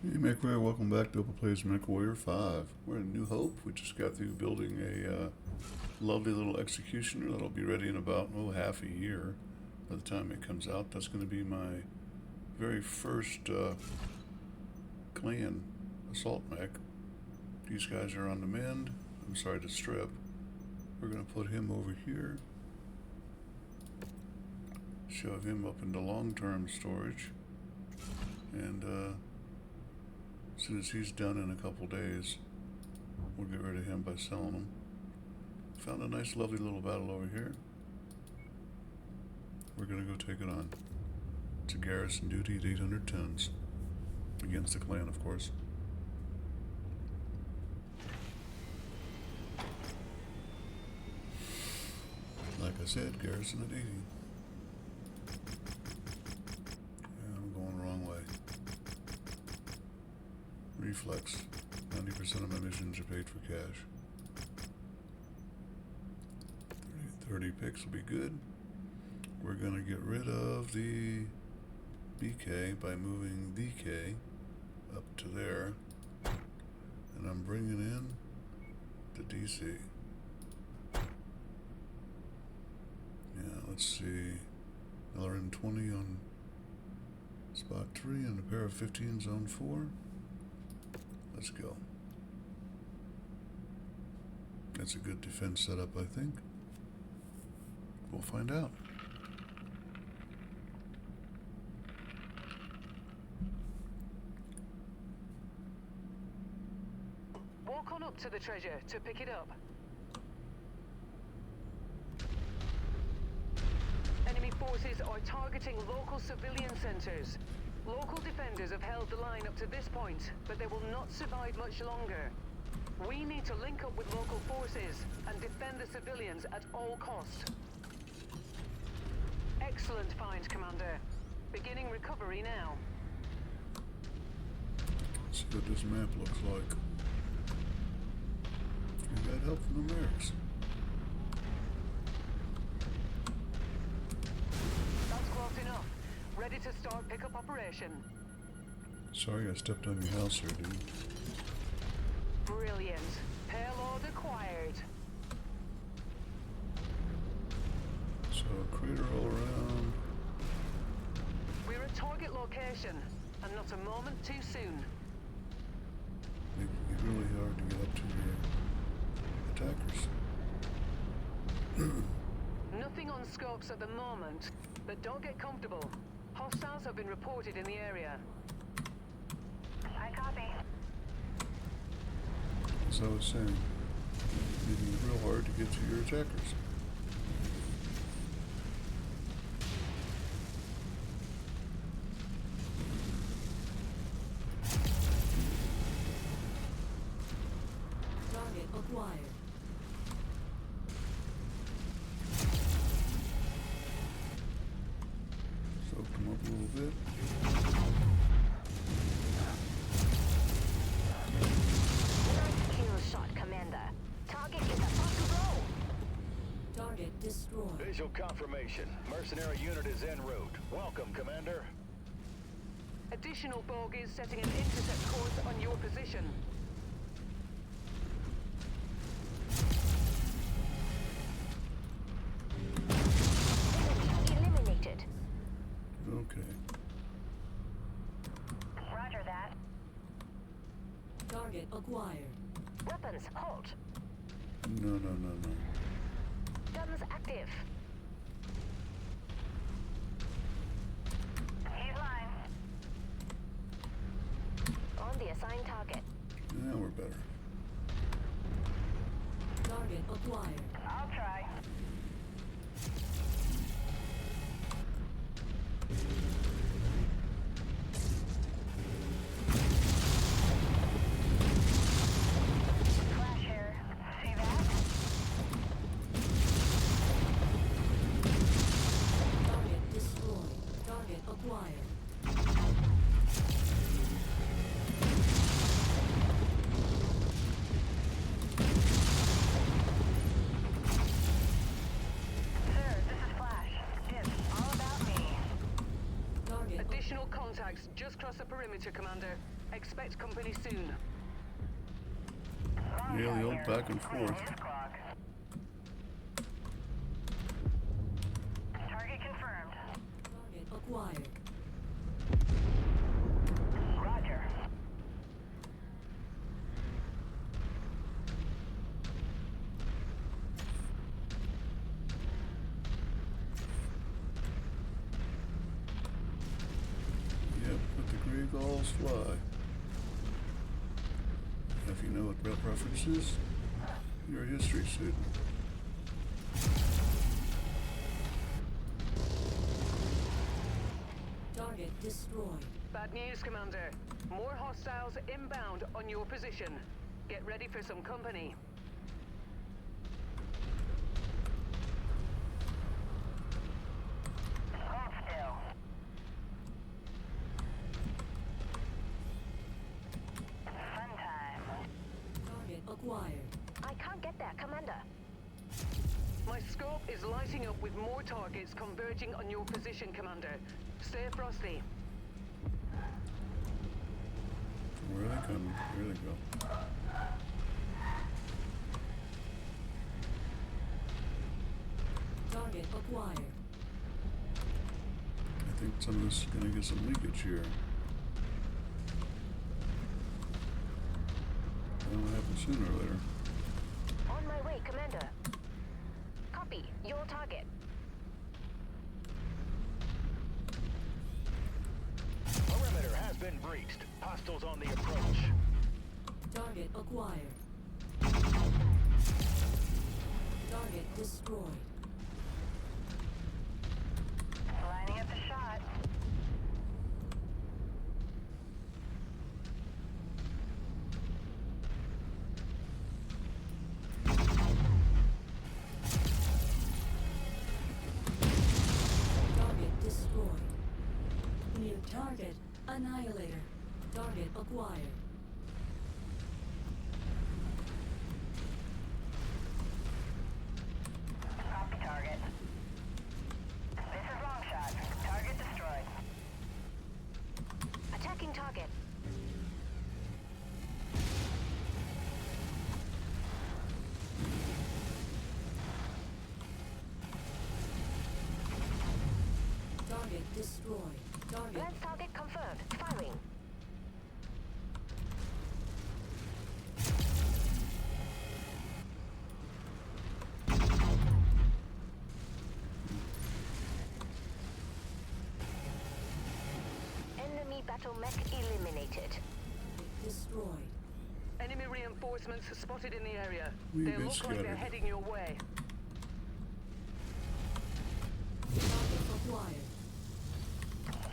Hey MechWarrior, welcome back to Open Plays MechWarrior 5. We're in New Hope. We just got through building a lovely little executioner that'll be ready in about, half a year by the time it comes out. That's going to be my very first clan assault mech. These guys are on the mend. I'm sorry, to strip. We're going to put him over here. Shove him up into long-term storage. And as soon as he's done in a couple days, we'll get rid of him by selling him. Found a nice lovely little battle over here. We're gonna go take it on. It's a garrison duty at 800 tons. Against the clan, of course. Like I said, garrison at 80. Yeah, I'm going the wrong way. Reflex. 90% of my missions are paid for cash. 30 picks will be good. We're going to get rid of the BK by moving DK up to there. And I'm bringing in the DC. Yeah, let's see. LRM-20 on spot 3 and a pair of 15 zone 4. Let's go. That's a good defense setup, I think. We'll find out. Walk on up to the treasure to pick it up. Enemy forces are targeting local civilian centers. Local defenders have held the line up to this point, but they will not survive much longer. We need to link up with local forces and defend the civilians at all costs. Excellent find, Commander. Beginning recovery now. Let's see what this map looks like. We got help from the Americans. That's close enough. Ready to start pickup operation. Sorry I stepped on your house here, dude. Brilliant. Payload acquired. So, crater all around. We're at target location, and not a moment too soon. Making it really hard to get up to the attackers. Nothing on scopes at the moment, but don't get comfortable. Hostiles have been reported in the area. I copy. As I was saying, making it real hard to get to your attackers. Target acquired. Soaked them up a little bit. Nice kill shot, Commander. Target is about to roll. Target destroyed. Visual confirmation. Mercenary unit is en route. Welcome, Commander. Additional bogies setting an intercept course on your position. Enemy eliminated. Okay. Roger that. Target acquired. Weapons, halt. No. Guns active. He's lying. On the assigned target. Now we're better. Target acquired. I'll try. Flash here. See that? Target destroyed. Target acquired. Sir, just crossed the perimeter, Commander. Expect company soon. Yeah, the old back and forth. Target confirmed. Target acquired. Roger. Yep, let the gray gulls fly. If you know what rep reference is, you're a history student. Target destroyed. Bad news, Commander. More hostiles inbound on your position. Get ready for some company. Hold still. Fun time. Target acquired. I can't get there, Commander. My scope is lighting up with more targets converging on your position, Commander. Stay frosty. Where are they coming? There they go. Target acquired. I think some of this is going to get some leakage here. That'll happen sooner or later. On my way, Commander. Copy. Your target. Perimeter has been breached. Hostiles on the approach. Target acquired. Target destroyed. Lining up the shot. Target destroyed. New target annihilator. Target acquired. Copy target. This is long shot. Target destroyed. Attacking target. Target destroyed. Target. Lens target confirmed. Firing. Enemy battle mech eliminated. Destroyed. Enemy reinforcements spotted in the area. We've They been look like they're scattered. heading your way. Target acquired.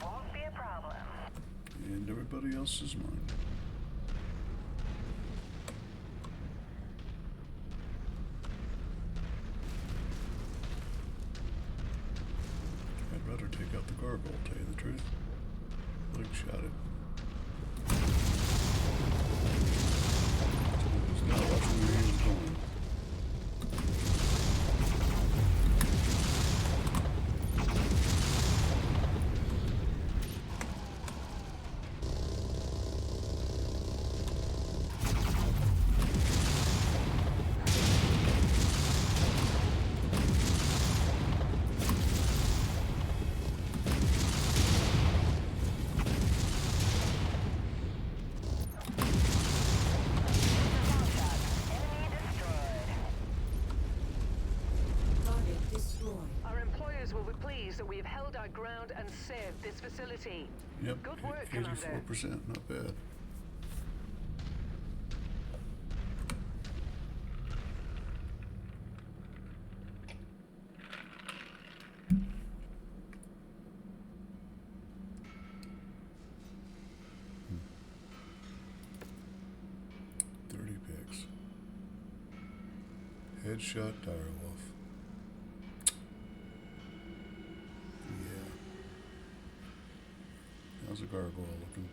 Won't be a problem. And everybody else is mine. I'd rather take out the gargoyle, tell you the truth. Leg shot it. So it was not watching where he was going. Long shot. Enemy destroyed. Target destroyed. Our employers will be pleased that we have held our ground and saved this facility. Yep, Good work, Commander. 84%, not bad. Hmm. 30 picks. Headshot direwolf. Yeah. How's a gargoyle looking?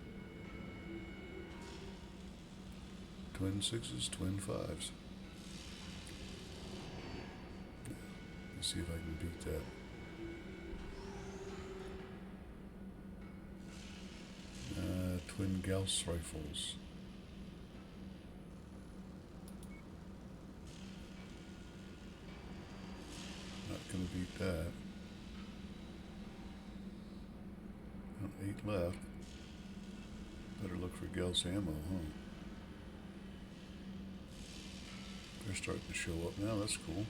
Twin sixes, twin fives. Yeah. Let's see if I can beat that. Twin Gauss rifles. Not gonna beat that. 8 left. Better look for Gauss ammo, huh? They're starting to show up now, that's cool.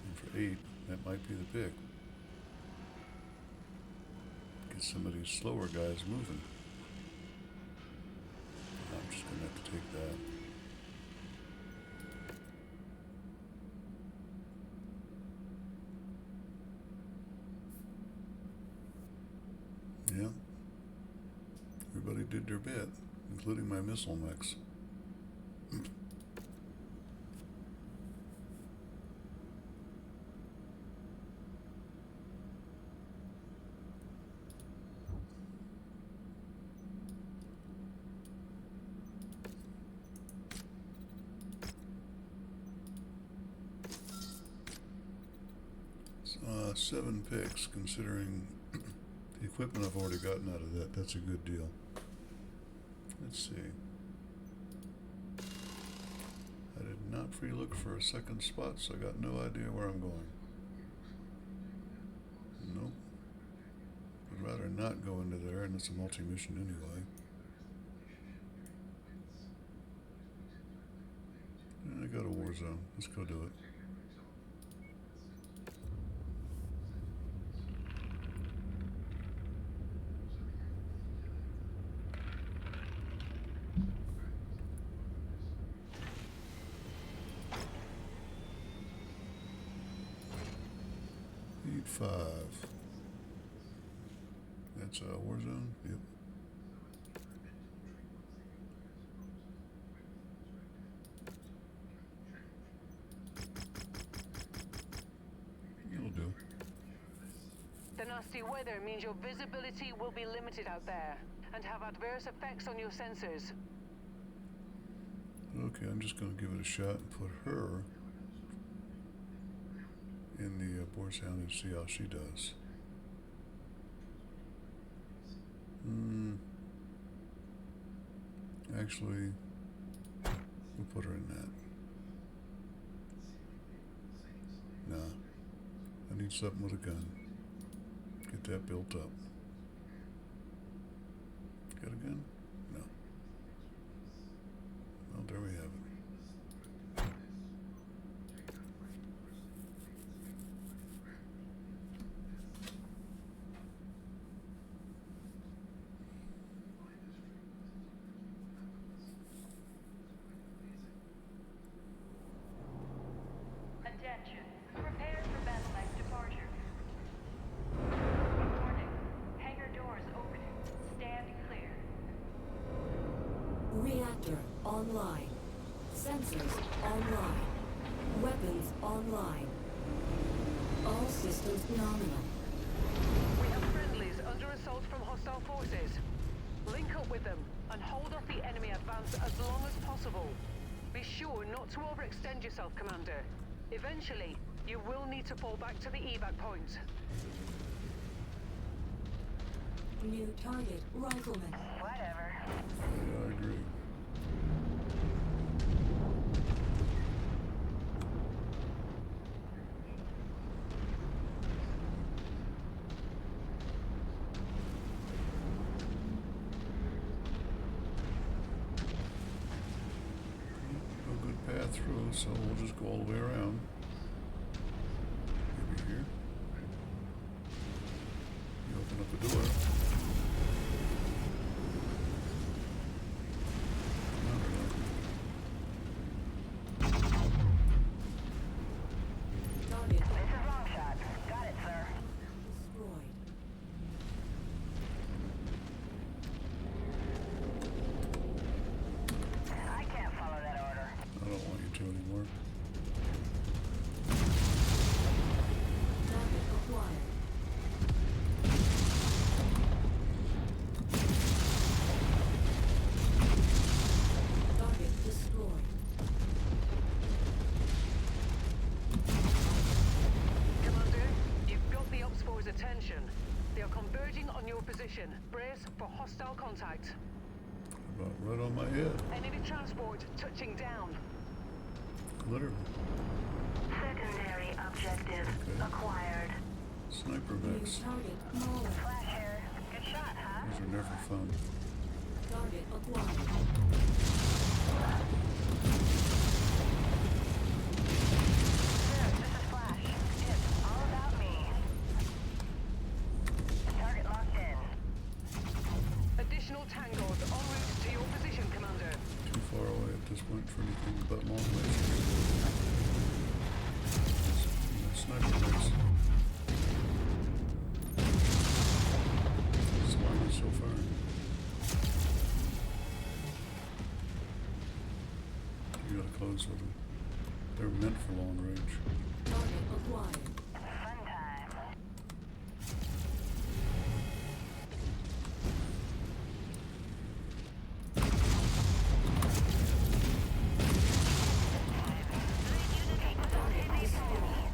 And for 8, that might be the pick. Get some of these slower guys moving. I'm just gonna have to take that. Yeah. Everybody did their bit, including my missile mechs. So, 7 picks, considering the equipment I've already gotten out of that. That's a good deal. Let's see. I did not pre-look for a second spot, so I got no idea where I'm going. Nope. I'd rather not go into there, and it's a multi-mission anyway. And I got a war zone. Let's go do it. Need 5. That's a war zone? Yep. It'll do. The nasty weather means your visibility will be limited out there and have adverse effects on your sensors. Okay, I'm just going to give it a shot and put her in the boar sound and see how she does. Actually, we'll put her in that. Nah, I need something with a gun. Get that built up. Got a gun? No. Well, there we have it. Attention. Prepare for battle act departure. Warning. Hangar doors opening. Stand clear. Reactor online. Sensors online. Weapons online. All systems nominal. We have friendlies under assault from hostile forces. Link up with them and hold off the enemy advance as long as possible. Be sure not to overextend yourself, Commander. Eventually, you will need to fall back to the evac point. New target rifleman. Whatever. Yeah, I agree. No good path through, so we'll just go all the way around. Maybe here. You open up the door. Target This is long shot. Got it, sir. destroyed. I can't follow that order. I don't want you to anymore. position. Brace for hostile contact. About right on my head. Enemy transport touching down. Literally. Secondary objective acquired. Sniper New mechs. target Mauler. Flash here. Good shot, huh? Those are never fun. Target acquired. Sir, this is Flash. It's all about me. Target locked in. Additional tangos en route to your position, Commander. Too far away at this point for anything but long range. Sniper mechs. Slimy so far. You gotta close with them. They're meant for long range. Target acquired. Fun time. Target destroyed.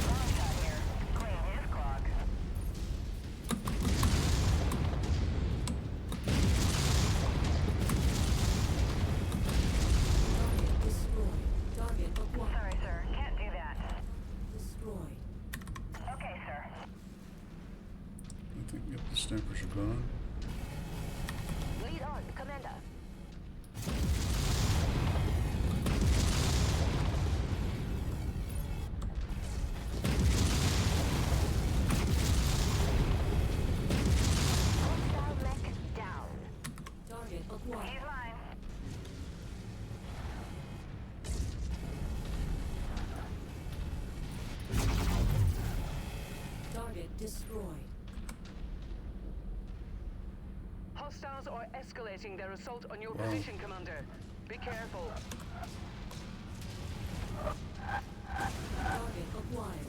Long shot here. Clean his clock. Target destroyed. Target acquired. Sorry, sir. Can't do that. Destroyed. Okay, sir. I think, yep, the snipers are gone. Lead on, Commander. Hostile mech down. Target acquired. He's mine. Target destroyed. Hostiles are escalating their assault on your Wow. position, Commander. Be careful. Target acquired.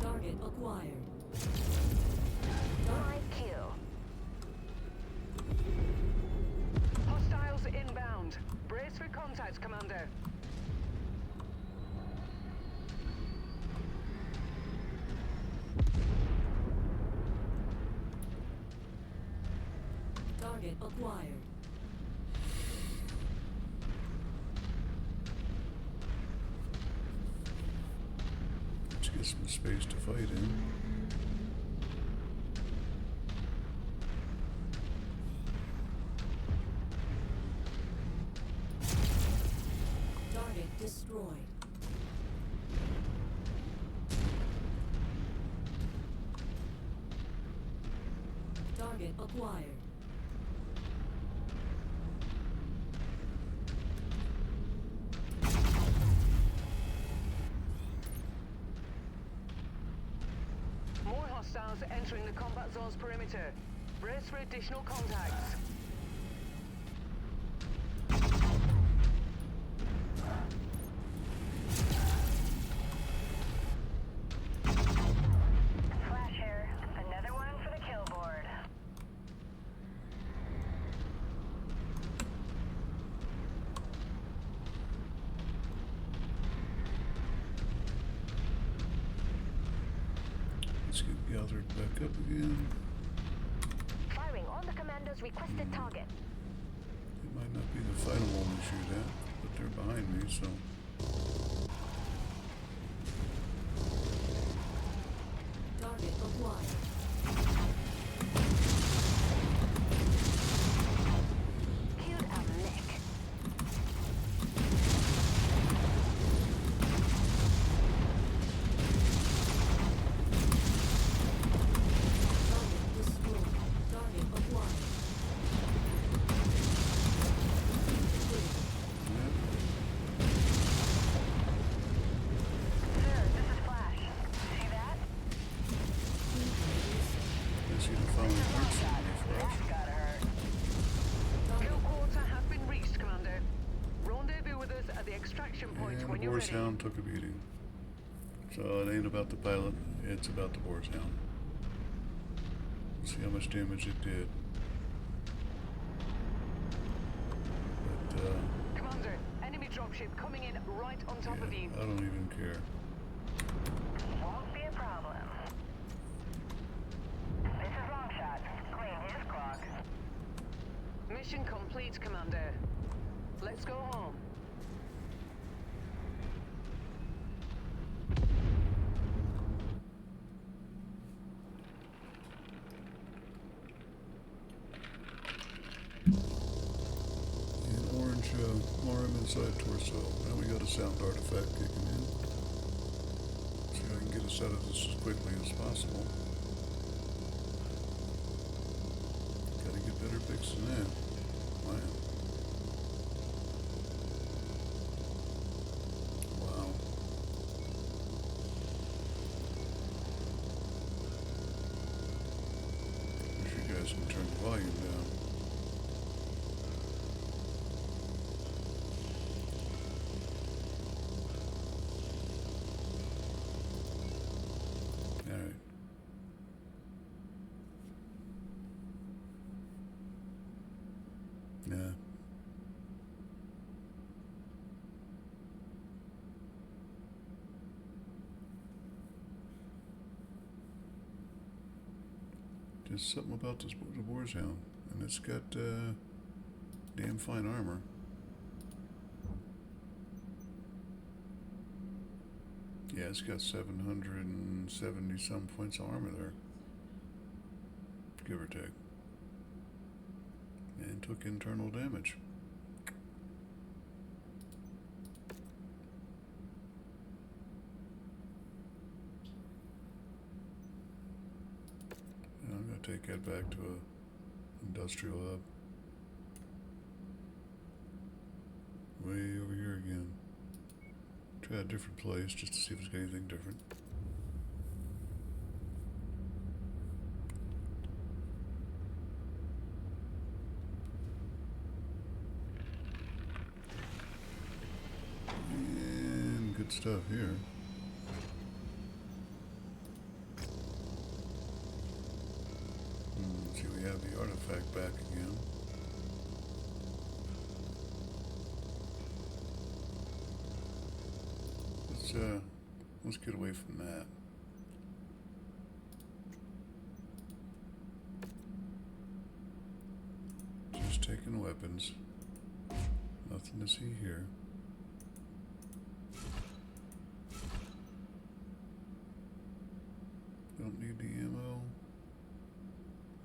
Target acquired. My kill. Hostiles inbound. Brace for contact, Commander. Target acquired. Let's get some space to fight in. Target destroyed. Target acquired. More hostiles entering the combat zone's perimeter. Brace for additional contacts. Flash here. Another one for the kill board. Let's get gathered back up again. Firing on the commander's requested target. It might not be the final one we shoot at, but they're behind me, so. Target acquired. Killed a mech. Target destroyed. Target acquired. Yep. Sir, this is Flash. See that? I see the final parts of the That's flash. gotta hurt. Kill quarter has been reached, Commander. Rendezvous with us at the extraction point And when the you're Boar's ready. Hound took a beating. So it ain't about the pilot, it's about the Boar's Hound. See how much damage it did. But dropship coming in right on top of you. I don't even care. Won't be a problem. This is Longshot. Clean his clock. Mission complete, Commander. Let's go home. An orange arm inside torso. Now we got a sound artifact kicking in. See if I can get us out of this as quickly as possible. Gotta get better picks than that. Man. Wow. Wish you guys can turn the volume down. Alright. Nah. Just something about this the Boar's Hound, and it's got damn fine armor. Yeah, it's got 770 some points of armor there, give or take, and took internal damage. And I'm gonna take that back to a industrial hub. Way over here again. Try a different place just to see if it's got anything different. And good stuff here. See, we have the artifact back again. Let's get away from that. Just taking weapons. Nothing to see here. Don't need the ammo.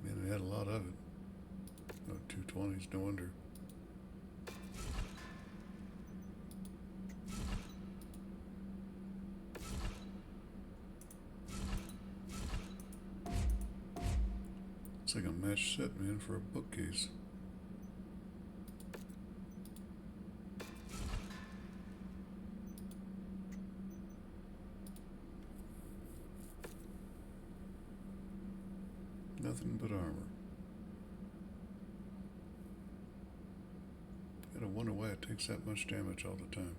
Man, it had a lot of it. Oh, 220s, no wonder. It's like a match set, man, for a bookcase. Nothing but armor. Gotta wonder why it takes that much damage all the time.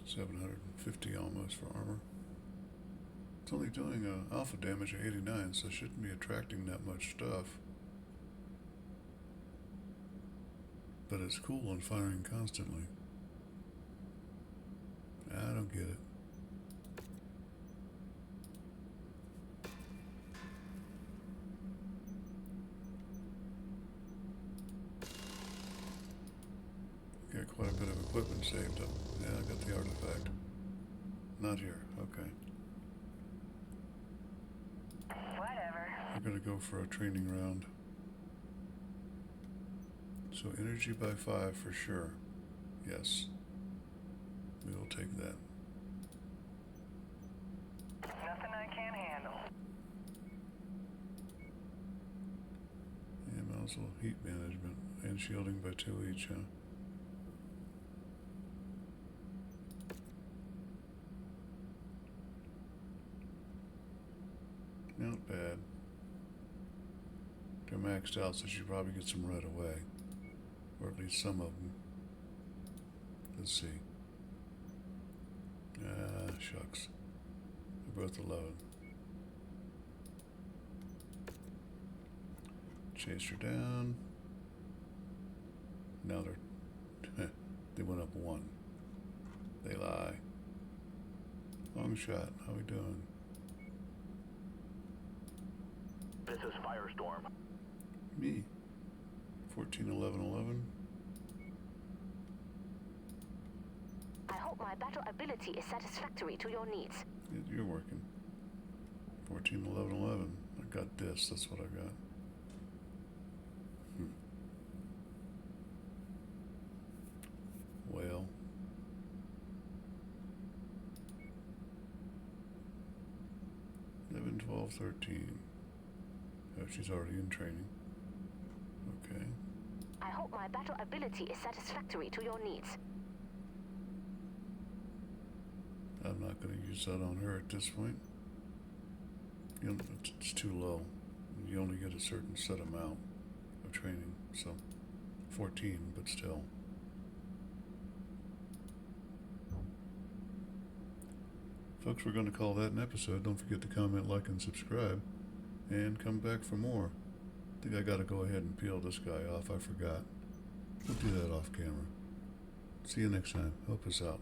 $750 almost for armor. It's only doing alpha damage at 89, so it shouldn't be attracting that much stuff. But it's cool on firing constantly. I don't get it. Got quite a bit of equipment saved up. Yeah, I got the artifact. Not here. Okay. Whatever. I'm gonna go for a training round. So energy by 5 for sure. Yes. We will take that. Nothing I can't handle. And also heat management and shielding by 2 each, huh? Not bad. They're maxed out, so you should probably get some right away. Or at least some of them. Let's see. Shucks. They're both 11. Chased her down. Now they're they went up 1. They lie. Long shot. How we doing? This is Firestorm. Me. 14, 11, 11. I hope my battle ability is satisfactory to your needs. You're working. 14, 11, 11. I got this. That's what I got. Well. Eleven, 12, 13. Oh, she's already in training. Okay. I hope my battle ability is satisfactory to your needs. I'm not going to use that on her at this point. You know, it's too low. You only get a certain set amount of training, so 14, but still. Folks, we're going to call that an episode. Don't forget to comment, like, and subscribe, and come back for more. I think I got to go ahead and peel this guy off. I forgot. We'll do that off camera. See you next time. Help us out.